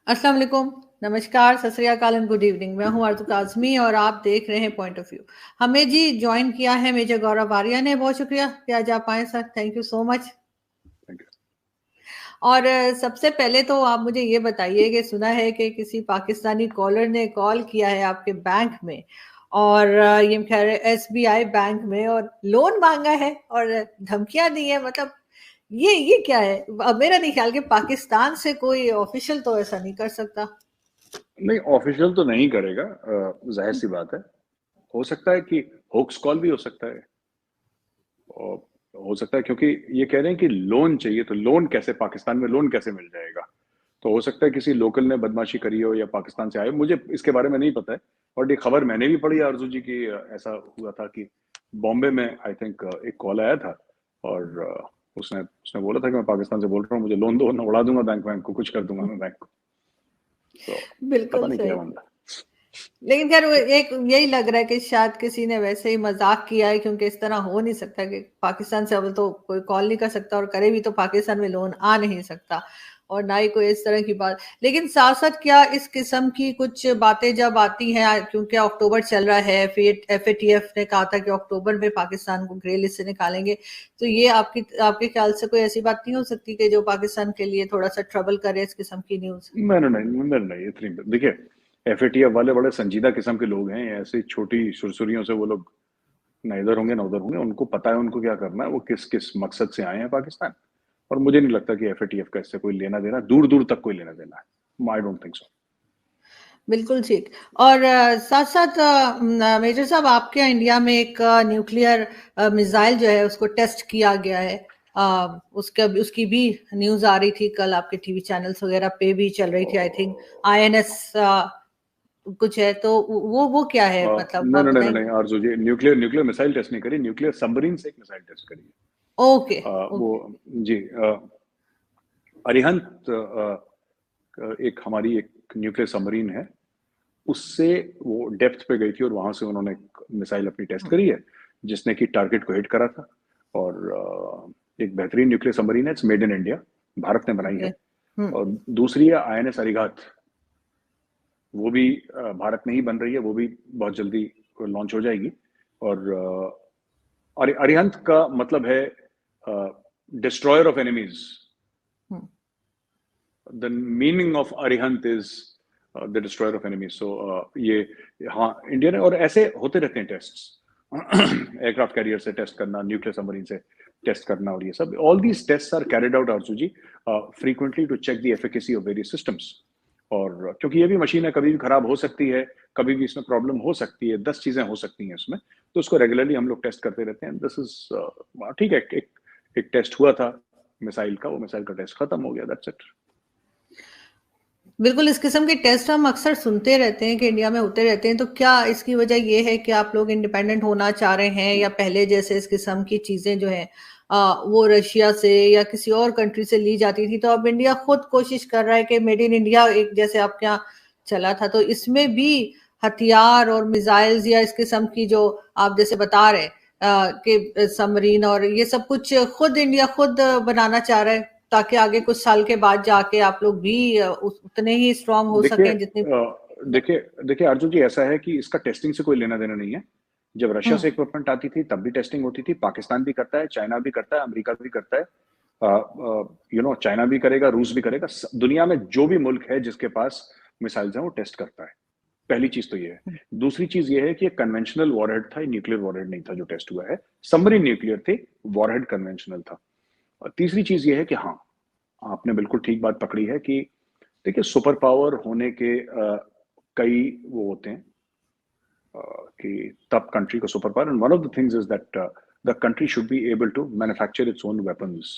अस्सलाम वालेकुम, नमस्कार, सत श्री अकाल एंड गुड इवनिंग। मैं हूं आरज़ू काज़मी और आप देख रहे हैं पॉइंट ऑफ व्यू। हमें जी जॉइन किया है मेजर गौरव आर्या ने, बहुत शुक्रिया कि आज आप आए sir, thank you so much. Thank you. और सबसे पहले तो आप मुझे ये बताइए कि सुना है कि किसी पाकिस्तानी कॉलर ने कॉल किया है आपके बैंक में और ये कह रहे एसबीआई बैंक में और लोन मांगा है और धमकियां दी है। मतलब ये क्या है? अब मेरा नहीं ख्याल कि पाकिस्तान से कोई ऑफिशियल तो ऐसा नहीं कर सकता। नहीं, ऑफिशियल तो नहीं करेगा, जाहिर सी बात है। हो सकता है कि होक्स कॉल भी हो सकता है, और हो सकता है क्योंकि ये कह रहे हैं कि लोन चाहिए, तो लोन कैसे, पाकिस्तान में लोन कैसे मिल जाएगा? तो हो सकता है किसी लोकल ने बदमाशी करी हो या पाकिस्तान से आए, मुझे इसके बारे में नहीं पता है। और ये खबर मैंने भी पढ़ी आरजू जी की, ऐसा हुआ था कि बॉम्बे में आई थिंक एक कॉल आया था, और उसने उसने बोला था कि मैं पाकिस्तान से बोल रहा हूँ, मुझे लोन दो, मैं उड़ा दूंगा बैंक को, कुछ कर दूंगा मैं बैंक को। तो पता बिल्कुल नहीं क्या सही। बंदा। लेकिन खैर एक यही लग रहा है कि शायद किसी ने वैसे ही मजाक किया है, क्योंकि इस तरह हो नहीं सकता कि पाकिस्तान से अब तो कोई कॉल नहीं कर सकता और करे भी तो पाकिस्तान में लोन आ नहीं सकता, और ना ही कोई इस तरह की बात। लेकिन साथ साथ क्या इस किस्म की कुछ बातें जब आती हैं, क्योंकि अक्टूबर चल रहा है, फिर एफएटीएफ ने कहा था कि अक्टूबर में पाकिस्तान को ग्रे लिस्ट से निकालेंगे, तो ये आपकी आपके ख्याल से कोई ऐसी बात नहीं हो सकती कि जो पाकिस्तान के लिए थोड़ा सा ट्रबल करे इस किस्म की न्यूज? नहीं, इतनी देखिए, एफएटीएफ वाले बड़े संजीदा किस्म के लोग हैं, ऐसी छोटी सुरसुरियों से वो लोग ना इधर होंगे ना उधर होंगे, उनको पता है उनको क्या करना है, वो किस किस मकसद से आए हैं पाकिस्तान। और मुझे नहीं लगता कि एफएटीएफ का इससे कोई लेना देना, दूर दूर तक कोई लेना देना है। I don't think so. बिल्कुल ठीक। और साथ साथ मेजर साहब, आपके यहाँ इंडिया में एक न्यूक्लियर मिसाइल जो है उसको टेस्ट किया गया है। उसका उसकी भी न्यूज आ रही थी कल, आपके टीवी चैनल्स वगैरह पे भी चल रही थी, आई थिंक आईएनएस कुछ है, तो वो क्या है, मतलब नहीं आप नहीं नहीं बताएंगे? नहीं आरजू जी, न्यूक्लियर न्यूक्लियर मिसाइल टेस्ट नहीं करी, न्यूक्लियर सबमरीन से एक मिसाइल टेस्ट करी है। ओके। वो ओके। जी, अरिहंत एक हमारी एक न्यूक्लियर सबमरीन है, उससे वो डेप्थ पे गई थी और वहां से उन्होंने एक मिसाइल अपनी टेस्ट करी है, जिसने कि टारगेट को हिट करा था। और एक बेहतरीन न्यूक्लियर सबमरीन है, it's made in India, Bharat ने बनाई ओके। है। और दूसरी है आईएनएस अरिघात, वो भी भारत में ही बन रही है, वो भी बहुत जल्दी लॉन्च हो जाएगी। और अरिहंत का मतलब है destroyer of enemies. The meaning of Arihant is the destroyer of enemies. So ये, हाँ, इंडिया ने, और ऐसे होते रहते हैं टेस्ट, एयरक्राफ्ट कैरियर से टेस्ट करना, न्यूक्लियर सबमरीन से टेस्ट करना, और ये सब, all these test are carried out आरजू जी frequently to check the efficacy of various systems. और क्योंकि ये भी मशीन है, कभी भी खराब हो सकती है, कभी भी इसमें प्रॉब्लम हो सकती है, 10 चीजें हो सकती हैं इसमें, तो उसको रेगुलरली हम लोग टेस्ट करते रहते हैं। दिस इज ठीक है। एक टेस्ट हुआ था मिसाइल का, वो मिसाइल का टेस्ट खत्म हो गया, दैट्स इट। बिल्कुल, इस किस्म के टेस्ट हम अक्सर सुनते रहते हैं कि इंडिया में होते रहते हैं, तो क्या इसकी वजह ये है कि आप लोग इंडिपेंडेंट होना चाह रहे हैं, या पहले जैसे इस किस्म की चीजें जो हैं वो रशिया से या किसी और कंट्री से ली जाती थी, तो अब इंडिया खुद कोशिश कर रहा है कि मेड इन इंडिया एक जैसे आपके यहाँ चला था, तो इसमें भी हथियार और मिसाइल्स या इस किस्म की जो आप जैसे बता रहे हैं कि सबमरीन और ये सब कुछ खुद इंडिया खुद बनाना चाह रहा है, ताकि आगे कुछ साल के बाद जाके आप लोग भी उतने ही स्ट्रांग हो देखिए सकें जितनी। देखिए देखिए अर्जुन जी, ऐसा है कि इसका टेस्टिंग से कोई लेना देना नहीं है। जब रशिया हम्म। से इक्विपमेंट आती थी तब भी टेस्टिंग होती थी, पाकिस्तान भी करता है, चाइना भी करता है, अमेरिका भी करता है। चाइना भी करेगा, रूस भी करेगा, दुनिया में जो भी मुल्क है जिसके पास मिसाइल्स हैं वो टेस्ट करता है। पहली चीज तो ये है। दूसरी चीज ये है कि कन्वेंशनल वॉरहेड था, न्यूक्लियर वॉरहेड नहीं था जो टेस्ट हुआ है। सबमरीन न्यूक्लियर थे, वॉरहेड कन्वेंशनल था। और तीसरी चीज ये है कि हाँ, आपने बिल्कुल ठीक बात पकड़ी है कि देखिए, सुपर पावर होने के कई वो होते हैं कि तब कंट्री को super power, and one of the things is that the country should be able to manufacture its own weapons,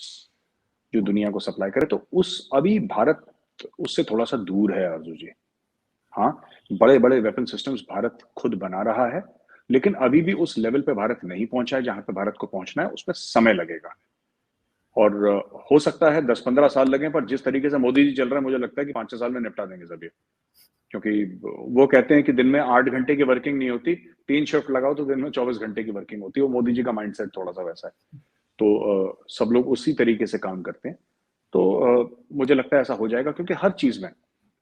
जो दुनिया को सप्लाई करे। तो उस अभी भारत उससे थोड़ा सा दूर है अर्जुन जी। हाँ, बड़े बड़े वेपन सिस्टम्स भारत खुद बना रहा है, लेकिन अभी भी उस लेवल पे भारत नहीं पहुंचा है जहां पे भारत को पहुंचना है, उसमें समय लगेगा। और हो सकता है 10-15 साल लगे, पर जिस तरीके से मोदी जी चल रहे हैं, मुझे लगता है कि 5-6 साल में निपटा देंगे सभी। क्योंकि वो कहते हैं कि दिन में 8 घंटे की वर्किंग नहीं होती, 3 शिफ्ट लगाओ तो दिन में 24 घंटे की वर्किंग होती है। वो मोदी जी का माइंडसेट थोड़ा सा वैसा है। तो सब लोग उसी तरीके से काम करते हैं। तो मुझे लगता है ऐसा हो जाएगा, क्योंकि हर चीज में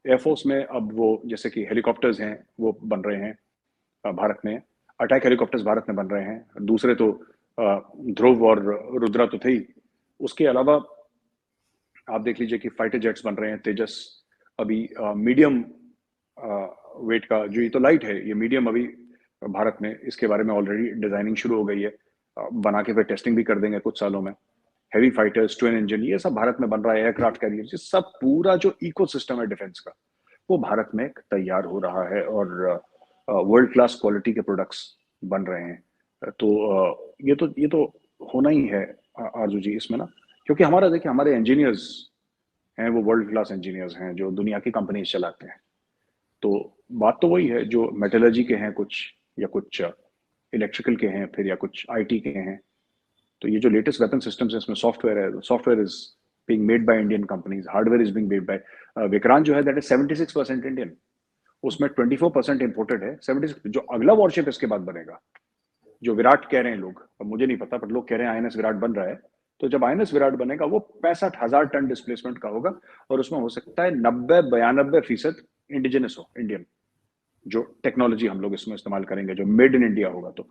एयरफोर्स में अब वो जैसे कि हेलीकॉप्टर्स हैं वो बन रहे हैं भारत में, अटैक हेलीकॉप्टर्स भारत में बन रहे हैं। दूसरे तो ध्रुव और रुद्रा तो थे ही, उसके अलावा आप देख लीजिए कि फाइटर जेट्स बन रहे हैं, तेजस अभी मीडियम वेट का, जो ये तो लाइट है, ये मीडियम अभी भारत में इसके बारे में ऑलरेडी डिजाइनिंग शुरू हो गई है, बना के फिर टेस्टिंग भी कर देंगे कुछ सालों में। हैवी फाइटर्स, ट्विन इंजन, ये सब भारत में बन रहा है, एयरक्राफ्ट कैरियर, ये सब पूरा जो इकोसिस्टम है डिफेंस का वो भारत में तैयार हो रहा है और वर्ल्ड क्लास क्वालिटी के प्रोडक्ट्स बन रहे हैं। तो ये तो होना ही है आरजू जी इसमें ना, क्योंकि हमारा देखिए हमारे इंजीनियर्स हैं वो वर्ल्ड क्लास इंजीनियर्स हैं जो दुनिया की कंपनीज चलाते हैं। तो बात तो वही है, जो मेटलर्जी के हैं कुछ, या कुछ इलेक्ट्रिकल के हैं, फिर या कुछ आईटी के हैं। तो ये जो लेटेस्ट वेपन सिस्टम्स है इसमें सॉफ्टवेयर है, software is being made by Indian companies, hardware is being made by Vikrant जो है दैट इज 76% इंडियन, उसमें 24% इंपोर्टेड है। 76 जो अगला वॉरशिप इसके बाद बनेगा, जो विराट कह रहे हैं लोग, अब मुझे नहीं पता पर लोग कह रहे हैं आईएनएस विराट बन रहा है, तो जब आईएनएस विराट बनेगा वो 65,000 टन डिस्प्लेसमेंट का होगा और उसमें हो सकता है 90-92% इंडिजिनस हो, इंडियन जो टेक्नोलॉजी हम लोग इसमें इस्तेमाल करेंगे, जो मेड इन इंडिया होगा। तो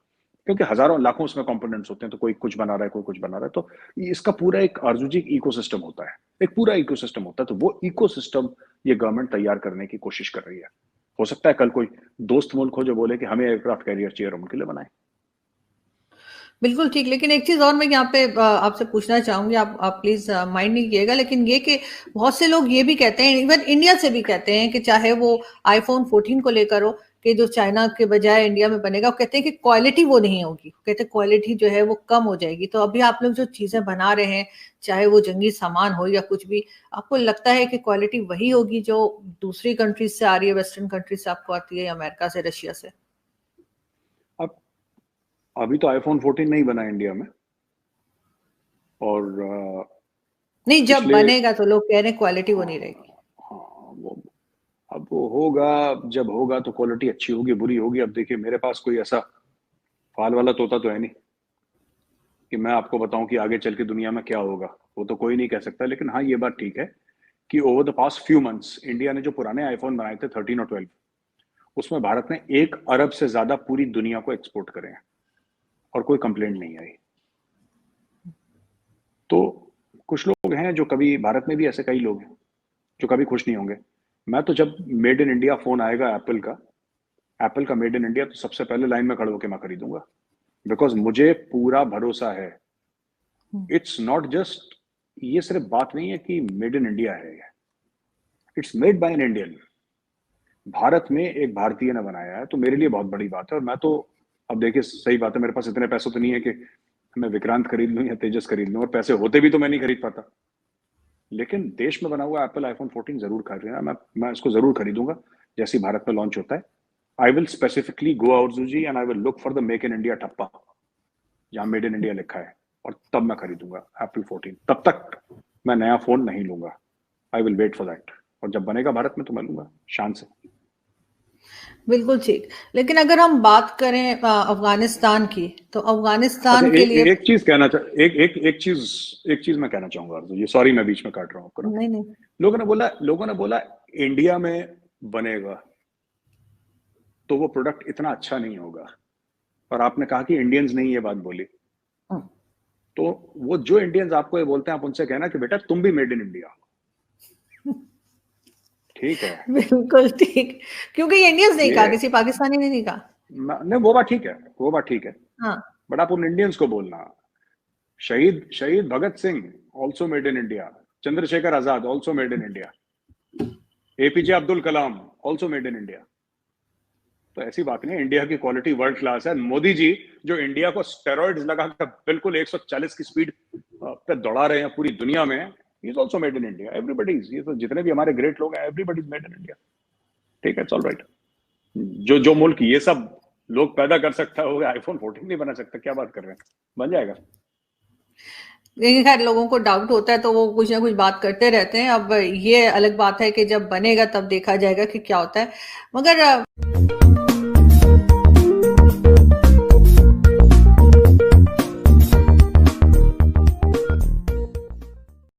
क्योंकि हजारों लाखों उसमें कंपोनेंट्स होते हैं, तो कोई कुछ बना रहा है, कोई कुछ बना रहा है, तो इसका पूरा एक आरजूजी इकोसिस्टम होता है, एक पूरा इकोसिस्टम होता है। तो वो इकोसिस्टम ये गवर्नमेंट तैयार करने की कोशिश कर रही है। हो सकता है कल कोई दोस्त मुल्क हो जो बोले कि हमें एयरक्राफ्ट कैरियर चाहिए, उनके लिए बनाए। बिल्कुल ठीक, लेकिन एक चीज़ और मैं यहाँ पे आपसे पूछना चाहूँगी, आप प्लीज़ माइंड नहीं कीजिएगा, लेकिन ये कि बहुत से लोग ये भी कहते हैं, इवन इंडिया से भी कहते हैं कि चाहे वो आईफोन 14 को लेकर हो, कि जो चाइना के बजाय इंडिया में बनेगा, वो कहते हैं कि क्वालिटी वो नहीं होगी, कहते हैं क्वालिटी जो है वो कम हो जाएगी। तो अभी आप लोग जो चीज़ें बना रहे हैं, चाहे वो जंगी सामान हो या कुछ भी, आपको लगता है कि क्वालिटी वही होगी जो दूसरी कंट्रीज से आ रही है, वेस्टर्न कंट्रीज से आपको आती है, अमेरिका से, रशिया से? अब अभी तो आईफोन 14 नहीं बना इंडिया में, और नहीं, जब बनेगा तो लोग कह रहे हैं क्वालिटी वो नहीं रहेगी। हाँ, वो अब वो होगा, जब होगा तो क्वालिटी अच्छी होगी बुरी होगी। अब देखिए मेरे पास कोई ऐसा फाल वाला तोता तो है नहीं कि मैं आपको बताऊं कि आगे चल के दुनिया में क्या होगा, वो तो कोई नहीं कह सकता। लेकिन हाँ ये बात ठीक है कि over the past few months India ने जो पुराने आईफोन बनाए थे 13 और 12, उसमें भारत ने 1 अरब से ज्यादा पूरी दुनिया को एक्सपोर्ट करे हैं और कोई कंप्लेंट नहीं आई। तो कुछ लोग हैं जो कभी, भारत में भी ऐसे कई लोग हैं जो कभी खुश नहीं होंगे। मैं तो जब मेड इन इंडिया फोन आएगा एप्पल का मेड इन इंडिया, तो सबसे पहले लाइन में खड़े होकर मैं खरीदूंगा, बिकॉज मुझे पूरा भरोसा है। इट्स नॉट जस्ट, ये सिर्फ बात नहीं है कि मेड इन इंडिया है, it's made by an Indian. Bharat में एक भारतीय ने बनाया है, तो मेरे लिए बहुत बड़ी बात है। और मैं तो, अब देखिए सही बात है, मेरे पास इतने पैसे तो नहीं है कि मैं विक्रांत खरीद लूं या तेजस खरीद लूं, और पैसे होते भी तो मैं नहीं खरीद पाता। लेकिन देश में बना हुआ एप्पल आईफोन 14 जरूर खरीदना, मैं इसको जरूर खरीदूंगा जैसे भारत में लॉन्च होता है। I will specifically go out जूजी and I will look for the make in India ठप्पा जहां मेड इन इंडिया लिखा है, और तब मैं खरीदूंगा एप्पल 14। तब तक मैं नया फोन नहीं लूंगा, I will wait for that. और जब बनेगा भारत में तो मैं लूंगा शान से। बिल्कुल ठीक। लेकिन अगर हम बात करें अफगानिस्तान की, तो अफगानिस्तान अच्छा, के लिए एक चीज कहना चाह एक चीज मैं कहना चाहूंगा आरज़ू, ये सॉरी मैं बीच में काट रहा हूँ आपको ना। नहीं नहीं, लोगों ने बोला इंडिया में बनेगा तो वो प्रोडक्ट इतना अच्छा नहीं होगा, और आपने कहा कि इंडियंस नहीं ये बात बोली। तो वो जो इंडियंस आपको ये बोलते हैं, आप उनसे कहना कि बेटा तुम भी मेड इन इंडिया, ठीक है? बिल्कुल ठीक, क्योंकि ये इंडियंस नहीं कहा, किसी पाकिस्तानी ने नहीं कहा। नहीं, वो बात ठीक है, वो बात ठीक है। हाँ, बट आप उन इंडियंस को बोलना, Shaheed Bhagat Singh also made in India, Chandrashekhar Azad also made in India, APJ Abdul Kalam also made in India. तो ऐसी बात नहीं, इंडिया की क्वालिटी वर्ल्ड क्लास है। मोदी जी जो इंडिया को स्टेरॉइड्स लगाकर बिल्कुल 140 की स्पीड पे दौड़ा रहे हैं पूरी दुनिया में, he is also made in India. Everybody, ये तो जितने भी हमारे ग्रेट लोग हैं, everybody is made in India. ठीक है, इट्स ऑल राइट। जो मुल्क ये सब लोग पैदा कर सकता है, वो आईफोन 14 नहीं बना सकता, क्या बात कर रहे हैं? बन जाएगा। लेकिन खैर लोगों को डाउट होता है तो वो कुछ ना कुछ बात करते रहते हैं। अब ये अलग बात है कि जब बनेगा तब देखा जाएगा कि क्या होता है। मगर